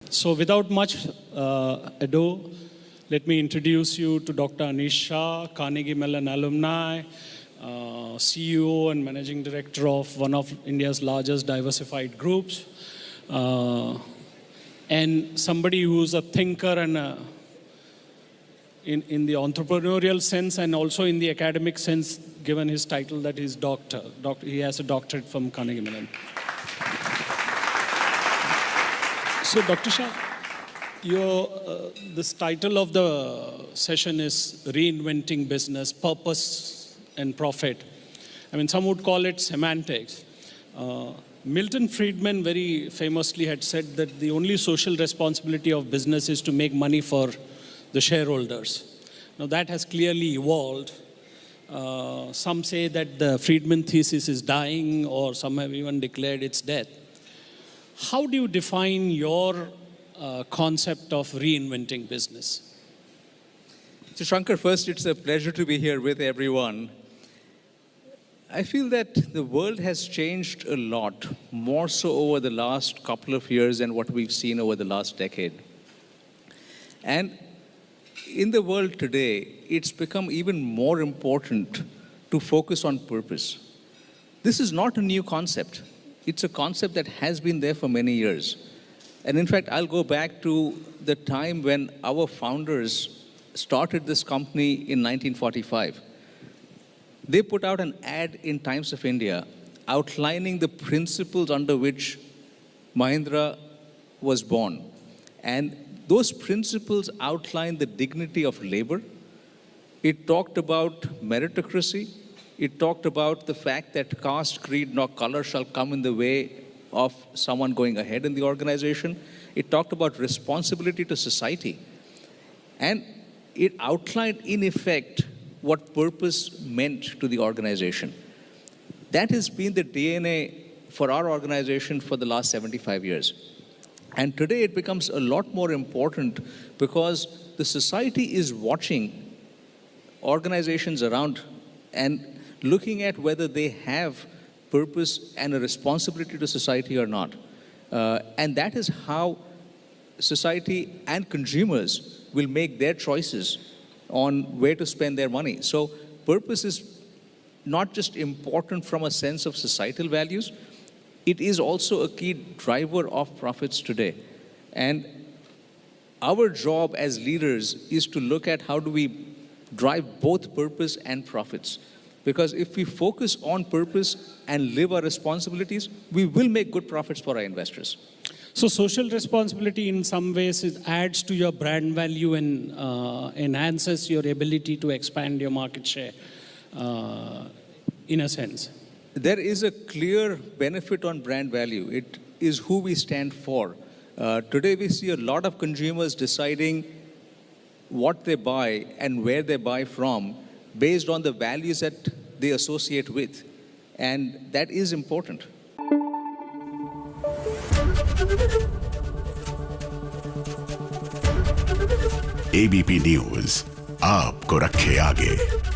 So without much ado, let me introduce you to Dr. Anish Shah, Carnegie Mellon alumni, CEO and Managing Director of one of India's largest diversified groups, and somebody who's a thinker and in the entrepreneurial sense and also in the academic sense, given his title that he's doctor. He has a doctorate from Carnegie Mellon. So, Dr. Shah, this title of the session is Reinventing Business, Purpose and Profit. I mean, some would call it semantics. Milton Friedman very famously had said that the only social responsibility of business is to make money for the shareholders. Now, that has clearly evolved. Some say that the Friedman thesis is dying, or some have even declared its death. How do you define your concept of reinventing business? So Shankar, first, it's a pleasure to be here with everyone. I feel that the world has changed a lot, more so over the last couple of years than what we've seen over the last decade. And in the world today, it's become even more important to focus on purpose. This is not a new concept. It's a concept that has been there for many years. And in fact, I'll go back to the time when our founders started this company in 1945. They put out an ad in Times of India outlining the principles under which Mahindra was born. And those principles outlined the dignity of labor. It talked about meritocracy. It talked about the fact that caste, creed, nor color shall come in the way of someone going ahead in the organization. It talked about responsibility to society. And it outlined, in effect, what purpose meant to the organization. That has been the DNA for our organization for the last 75 years. And today it becomes a lot more important because the society is watching organizations around and looking at whether they have purpose and a responsibility to society or not. And that is how society and consumers will make their choices on where to spend their money. So purpose is not just important from a sense of societal values, it is also a key driver of profits today. And our job as leaders is to look at how do we drive both purpose and profits. Because if we focus on purpose and live our responsibilities, we will make good profits for our investors. So social responsibility in some ways adds to your brand value and enhances your ability to expand your market share, in a sense. There is a clear benefit on brand value. It is who we stand for. Today we see a lot of consumers deciding what they buy and where they buy from based on the values that they associate with. And that is important. ABP News, आपको रखे आगे।